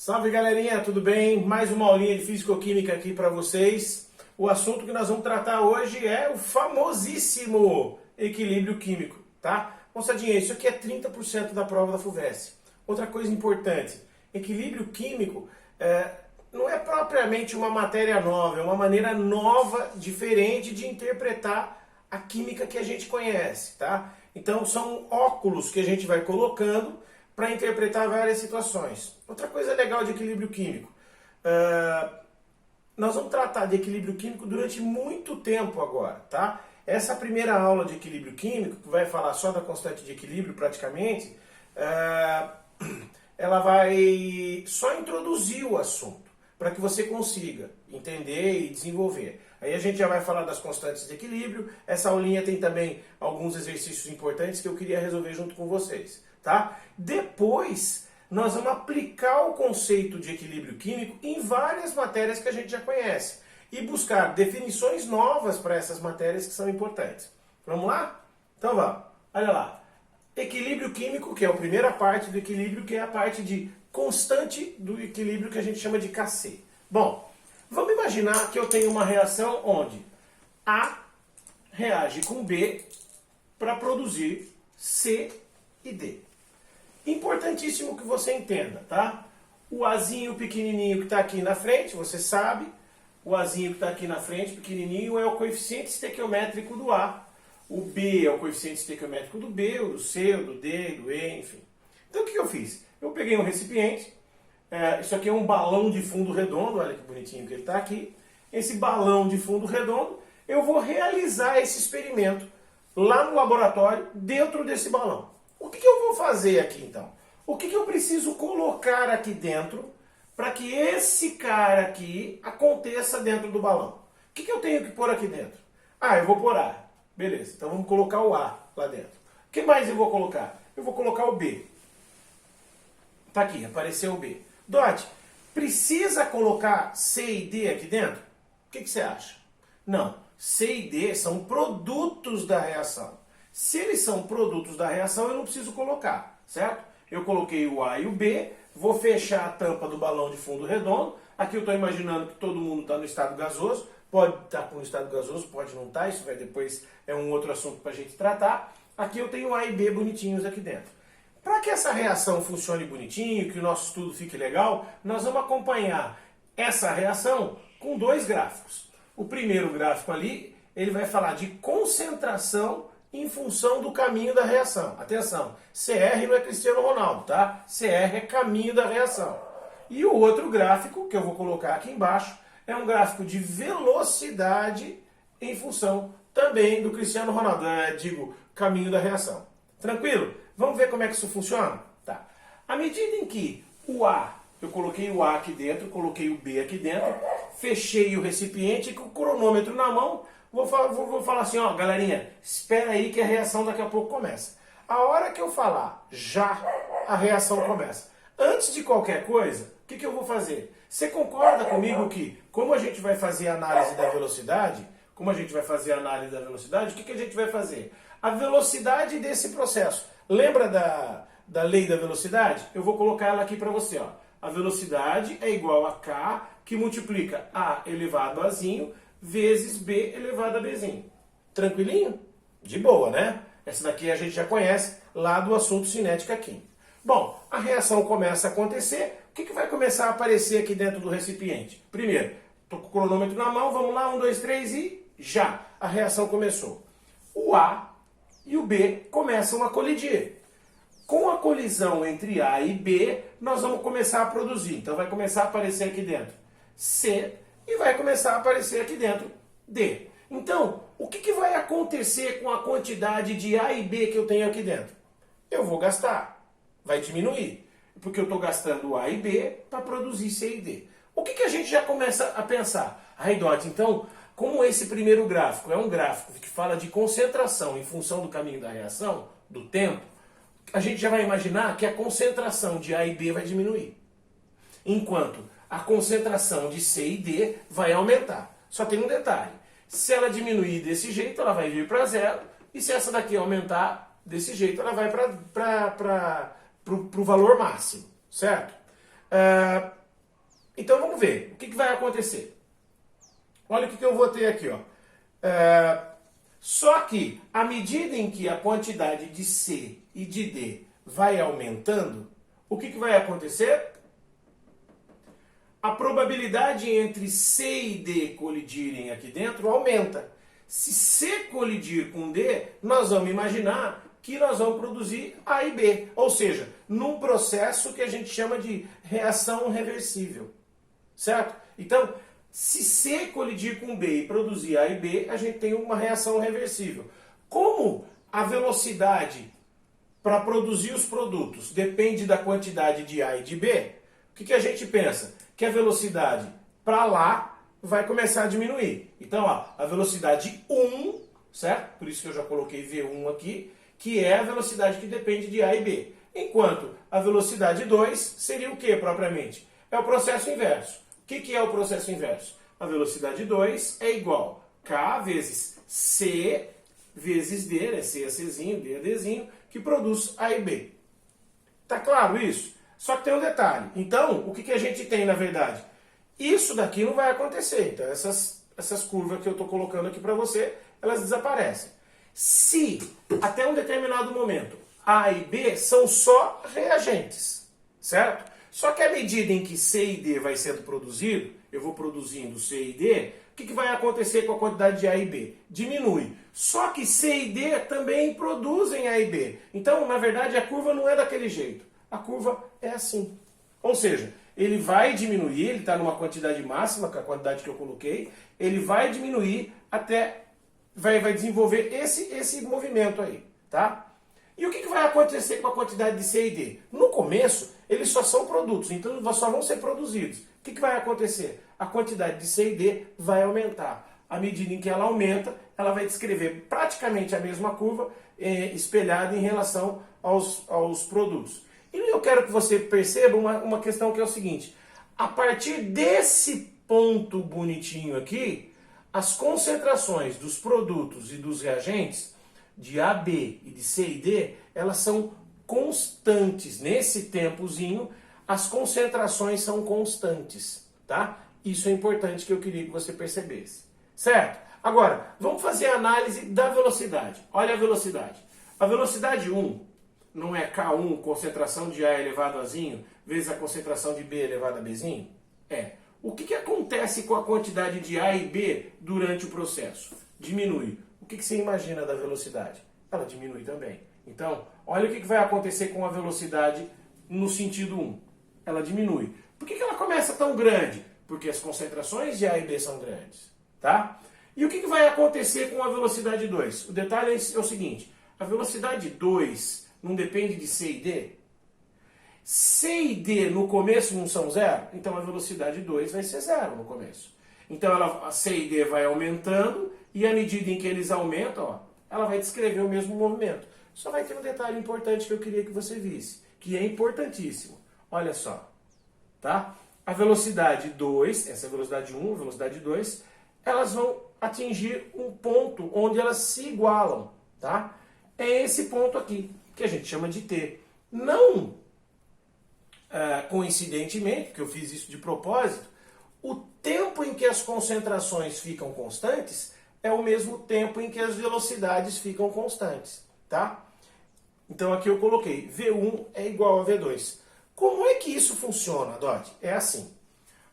Salve galerinha, tudo bem? Mais uma aulinha de Físico-Química aqui para vocês. O assunto que nós vamos tratar hoje é o famosíssimo equilíbrio químico, tá? Moçadinha, isso aqui é 30% da prova da FUVEST. Outra coisa importante, equilíbrio químico não é propriamente uma matéria nova, é uma maneira nova, diferente de interpretar a química que a gente conhece, tá? Então são óculos que a gente vai colocando para interpretar várias situações. Outra coisa legal de equilíbrio químico, nós vamos tratar de equilíbrio químico durante muito tempo agora, tá? Essa primeira aula de equilíbrio químico, que vai falar só da constante de equilíbrio praticamente, ela vai só introduzir o assunto, para que você consiga entender e desenvolver. Aí a gente já vai falar das constantes de equilíbrio. Essa aulinha tem também alguns exercícios importantes que eu queria resolver junto com vocês, tá? Depois, nós vamos aplicar o conceito de equilíbrio químico em várias matérias que a gente já conhece e buscar definições novas para essas matérias que são importantes. Vamos lá? Então vamos. Olha lá. Equilíbrio químico, que é a primeira parte do equilíbrio, que é a parte de constante do equilíbrio que a gente chama de Kc. Bom, vamos imaginar que eu tenho uma reação onde A reage com B para produzir C e D. Importantíssimo que você entenda, tá? O Azinho pequenininho que está aqui na frente, você sabe, o Azinho que está aqui na frente, pequenininho, é o coeficiente estequiométrico do A. O B é o coeficiente estequiométrico do B, o do C, o do D, do E, enfim. Então o que eu fiz? Eu peguei um recipiente, isso aqui é um balão de fundo redondo, olha que bonitinho que ele está aqui. Esse balão de fundo redondo, eu vou realizar esse experimento lá no laboratório, dentro desse balão. O que eu vou fazer aqui então? O que eu preciso colocar aqui dentro para que esse cara aqui aconteça dentro do balão? O que eu tenho que pôr aqui dentro? Eu vou pôr A. Beleza, então vamos colocar o A lá dentro. O que mais eu vou colocar? Eu vou colocar o B. Tá aqui, apareceu o B. Dot, precisa colocar C e D aqui dentro? O que você acha? Não, C e D são produtos da reação. Se eles são produtos da reação, eu não preciso colocar, certo? Eu coloquei o A e o B, vou fechar a tampa do balão de fundo redondo. Aqui eu estou imaginando que todo mundo está no estado gasoso. Pode estar com o estado gasoso, pode não estar, isso vai depois, é um outro assunto para a gente tratar. Aqui eu tenho A e B bonitinhos aqui dentro. Para que essa reação funcione bonitinho, que o nosso estudo fique legal, nós vamos acompanhar essa reação com dois gráficos. O primeiro gráfico ali, ele vai falar de concentração em função do caminho da reação. Atenção, CR não é Cristiano Ronaldo, tá? CR é caminho da reação. E o outro gráfico, que eu vou colocar aqui embaixo, é um gráfico de velocidade em função também do Cristiano Ronaldo, caminho da reação. Tranquilo? Vamos ver como é que isso funciona? Tá. À medida em que o A, eu coloquei o A aqui dentro, coloquei o B aqui dentro, fechei o recipiente com o cronômetro na mão, vou falar assim, ó, galerinha, espera aí que a reação daqui a pouco começa. A hora que eu falar já, a reação começa. Antes de qualquer coisa, o que eu vou fazer? Você concorda comigo que, como a gente vai fazer a análise da velocidade, o que a gente vai fazer? A velocidade desse processo. Lembra da lei da velocidade? Eu vou colocar ela aqui para você. Ó. A velocidade é igual a K, que multiplica A elevado a Azinho, vezes B elevado a Bzinho. Tranquilinho? De boa, né? Essa daqui a gente já conhece lá do assunto cinética química. Bom, a reação começa a acontecer. O que vai começar a aparecer aqui dentro do recipiente? Primeiro, estou com o cronômetro na mão, vamos lá, 1, 2, 3 e já! A reação começou. O A e o B começam a colidir. Com a colisão entre A e B, nós vamos começar a produzir. Então vai começar a aparecer aqui dentro C e vai começar a aparecer aqui dentro D. Então, o que vai acontecer com a quantidade de A e B que eu tenho aqui dentro? Eu vou gastar. Vai diminuir. Porque eu estou gastando A e B para produzir C e D. O que a gente já começa a pensar? Dot, então, como esse primeiro gráfico é um gráfico que fala de concentração em função do caminho da reação, do tempo, a gente já vai imaginar que a concentração de A e B vai diminuir. Enquanto a concentração de C e D vai aumentar. Só tem um detalhe. Se ela diminuir desse jeito, ela vai vir para zero. E se essa daqui aumentar desse jeito, ela vai para o valor máximo. Certo? Então vamos ver, o que vai acontecer? Olha o que eu vou ter aqui, ó. Só que, à medida em que a quantidade de C e de D vai aumentando, o que vai acontecer? A probabilidade entre C e D colidirem aqui dentro aumenta. Se C colidir com D, nós vamos imaginar que nós vamos produzir A e B. Ou seja, num processo que a gente chama de reação reversível. Certo? Então, se C colidir com B e produzir A e B, a gente tem uma reação reversível. Como a velocidade para produzir os produtos depende da quantidade de A e de B, o que a gente pensa? Que a velocidade para lá vai começar a diminuir. Então, ó, a velocidade 1, certo? Por isso que eu já coloquei V1 aqui, que é a velocidade que depende de A e B. Enquanto a velocidade 2 seria o que propriamente? É o processo inverso. O que é o processo inverso? A velocidade 2 é igual a K vezes C vezes D, né? C é Czinho, D é Dzinho, que produz A e B. Tá claro isso? Só que tem um detalhe. Então, o que a gente tem na verdade? Isso daqui não vai acontecer. Então, essas curvas que eu estou colocando aqui para você, elas desaparecem. Se, até um determinado momento, A e B são só reagentes, certo? Só que à medida em que C e D vai sendo produzido, eu vou produzindo C e D, o que vai acontecer com a quantidade de A e B? Diminui. Só que C e D também produzem A e B. Então, na verdade, a curva não é daquele jeito. A curva é assim. Ou seja, ele vai diminuir, ele está numa quantidade máxima, que é a quantidade que eu coloquei, ele vai diminuir até, vai desenvolver esse movimento aí, tá? E o que vai acontecer com a quantidade de C e D? No começo, eles só são produtos, então só vão ser produzidos. O que vai acontecer? A quantidade de C e D vai aumentar. À medida em que ela aumenta, ela vai descrever praticamente a mesma curva espelhada em relação aos produtos. E eu quero que você perceba uma questão que é o seguinte. A partir desse ponto bonitinho aqui, as concentrações dos produtos e dos reagentes de A, B e de C e D, elas são constantes. Nesse tempozinho, as concentrações são constantes, tá? Isso é importante que eu queria que você percebesse. Certo? Agora, vamos fazer a análise da velocidade. Olha a velocidade. A velocidade 1 não é K1, concentração de A elevado a zinho, vezes a concentração de B elevado a Bzinho? É. O que acontece com a quantidade de A e B durante o processo? Diminui. O que você imagina da velocidade? Ela diminui também. Então, olha o que vai acontecer com a velocidade no sentido 1. Ela diminui. Por que ela começa tão grande? Porque as concentrações de A e B são grandes. Tá? E o que vai acontecer com a velocidade 2? O detalhe é o seguinte. A velocidade 2 não depende de C e D? C e D no começo não são zero? Então a velocidade 2 vai ser zero no começo. Então a C e D vai aumentando e à medida em que eles aumentam, ó, ela vai descrever o mesmo movimento. Só vai ter um detalhe importante que eu queria que você visse, que é importantíssimo. Olha só, tá? A velocidade 2, essa é a velocidade 1, a velocidade 2, elas vão atingir um ponto onde elas se igualam, tá? É esse ponto aqui, que a gente chama de T. Não coincidentemente, que eu fiz isso de propósito, o tempo em que as concentrações ficam constantes é o mesmo tempo em que as velocidades ficam constantes, tá? Então aqui eu coloquei V1 é igual a V2. Como é que isso funciona, Dot? É assim,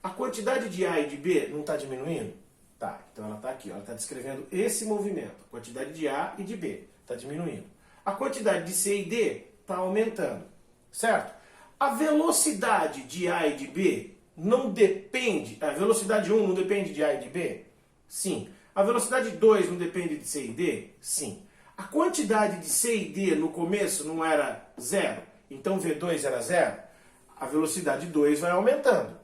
a quantidade de A e de B não está diminuindo? Tá, então ela está aqui, ela está descrevendo esse movimento, a quantidade de A e de B está diminuindo. A quantidade de C e D está aumentando, certo? A velocidade de A e de B não depende, a velocidade 1 não depende de A e de B? Sim. A velocidade 2 não depende de C e D? Sim. A quantidade de C e D no começo não era zero? Então V2 era zero? A velocidade 2 vai aumentando.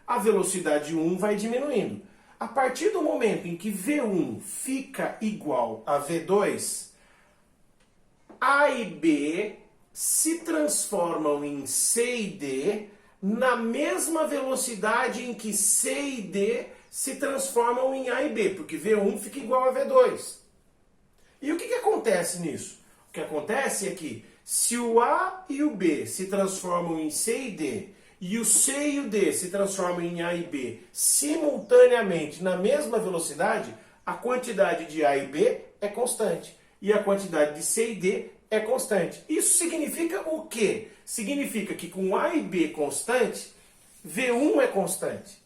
A velocidade 1 vai diminuindo. A partir do momento em que V1 fica igual a V2, A e B se transformam em C e D na mesma velocidade em que C e D se transformam em A e B, porque V1 fica igual a V2. E o que acontece nisso? O que acontece é que se o A e o B se transformam em C e D e o C e o D se transformam em A e B simultaneamente na mesma velocidade, a quantidade de A e B é constante. E a quantidade de C e D é constante. Isso significa o quê? Significa que com A e B constante, V1 é constante.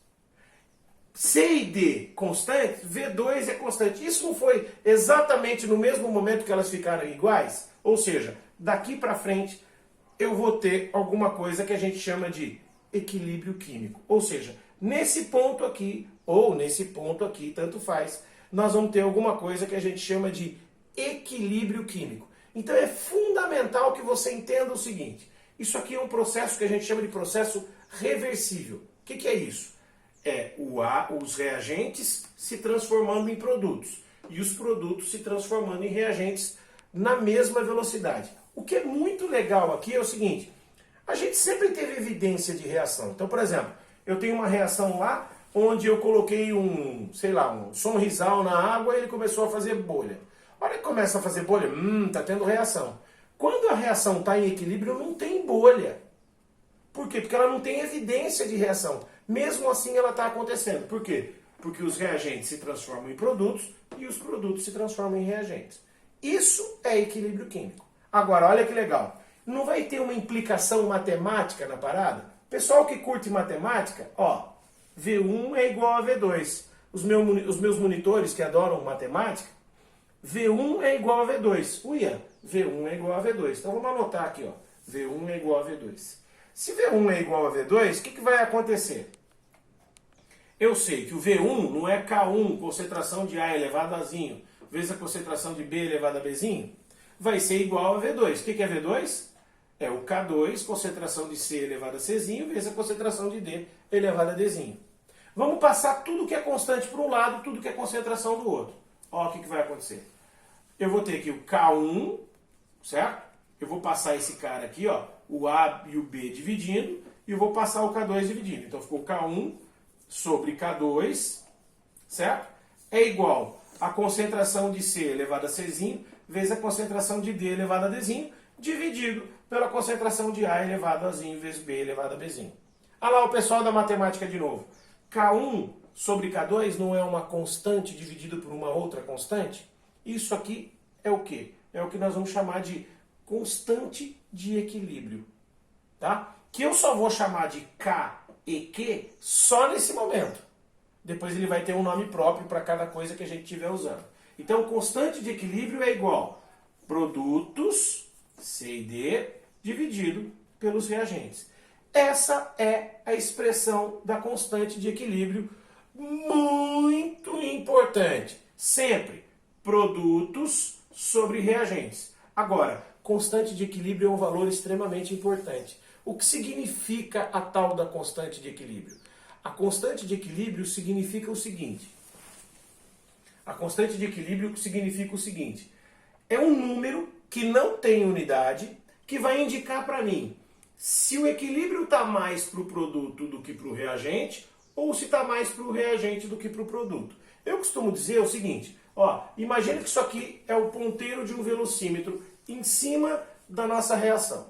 C e D constante, V2 é constante. Isso não foi exatamente no mesmo momento que elas ficaram iguais? Ou seja, daqui para frente eu vou ter alguma coisa que a gente chama de equilíbrio químico. Ou seja, nesse ponto aqui ou nesse ponto aqui, tanto faz, nós vamos ter alguma coisa que a gente chama de equilíbrio químico. Então é fundamental que você entenda o seguinte: isso aqui é um processo que a gente chama de processo reversível. O que é isso? É os reagentes se transformando em produtos e os produtos se transformando em reagentes na mesma velocidade. O que é muito legal aqui é o seguinte: a gente sempre teve evidência de reação. Então, por exemplo, eu tenho uma reação lá onde eu coloquei um sonrisal na água e ele começou a fazer bolha. A hora que começa a fazer bolha, tá tendo reação. Quando a reação está em equilíbrio, não tem bolha. Por quê? Porque ela não tem evidência de reação. Mesmo assim, ela está acontecendo. Por quê? Porque os reagentes se transformam em produtos e os produtos se transformam em reagentes. Isso é equilíbrio químico. Agora, olha que legal. Não vai ter uma implicação matemática na parada? Pessoal que curte matemática, ó, V1 é igual a V2. Os meus monitores que adoram matemática, V1 é igual a V2. Uia, V1 é igual a V2. Então vamos anotar aqui, ó. V1 é igual a V2. Se V1 é igual a V2, o que vai acontecer? Eu sei que o V1 não é K1, concentração de A elevado a zinho, vezes a concentração de B elevado a Bzinho, vai ser igual a V2. O que é V2? É o K2, concentração de C elevado a Czinho, vezes a concentração de D elevado a Dzinho. Vamos passar tudo que é constante para um lado, tudo que é concentração do outro. Olha o que vai acontecer. Eu vou ter aqui o K1, certo? Eu vou passar esse cara aqui, ó, o A e o B dividindo, e eu vou passar o K2 dividindo. Então ficou K1 sobre K2, certo? É igual a concentração de C elevado a Czinho, vezes a concentração de D elevado a Dzinho, dividido pela concentração de A elevado a Zinho, vezes B elevado a Bzinho. Olha lá o pessoal da matemática de novo. K1 sobre K2 não é uma constante dividida por uma outra constante? Isso aqui é o quê? É o que nós vamos chamar de constante de equilíbrio. Tá? Que eu só vou chamar de K e Q só nesse momento. Depois ele vai ter um nome próprio para cada coisa que a gente estiver usando. Então, constante de equilíbrio é igual produtos, C e D, dividido pelos reagentes. Essa é a expressão da constante de equilíbrio, muito importante. Sempre produtos sobre reagentes. Agora, constante de equilíbrio é um valor extremamente importante. O que significa a tal da constante de equilíbrio? A constante de equilíbrio significa o seguinte. A constante de equilíbrio significa o seguinte. É um número que não tem unidade, que vai indicar para mim se o equilíbrio está mais para o produto do que para o reagente, ou se está mais para o reagente do que para o produto. Eu costumo dizer o seguinte, ó, imagine que isso aqui é o ponteiro de um velocímetro em cima da nossa reação.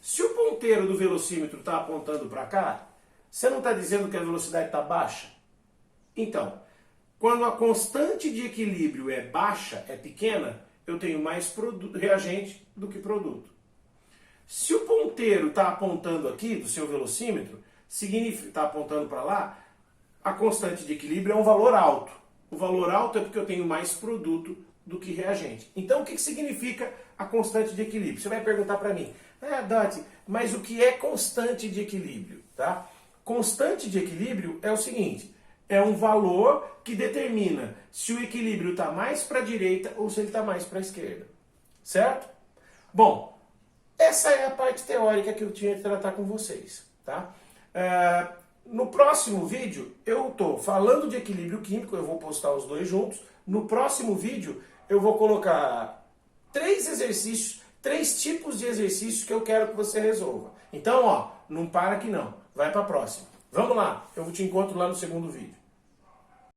Se o ponteiro do velocímetro está apontando para cá, você não está dizendo que a velocidade está baixa? Então, quando a constante de equilíbrio é baixa, é pequena, eu tenho mais reagente do que produto. Se o ponteiro está apontando aqui do seu velocímetro, está apontando para lá, a constante de equilíbrio é um valor alto. O valor alto é porque eu tenho mais produto do que reagente. Então, o que significa a constante de equilíbrio? Você vai perguntar para mim, Dati, mas o que é constante de equilíbrio? Tá? Constante de equilíbrio é o seguinte, é um valor que determina se o equilíbrio está mais para a direita ou se ele está mais para a esquerda. Certo? Bom, essa é a parte teórica que eu tinha que tratar com vocês. Tá? No próximo vídeo, eu estou falando de equilíbrio químico, eu vou postar os dois juntos. No próximo vídeo, eu vou colocar 3 exercícios, 3 tipos de exercícios que eu quero que você resolva. Então, ó, não para aqui não. Vai para a próxima. Vamos lá, eu te encontro lá no segundo vídeo.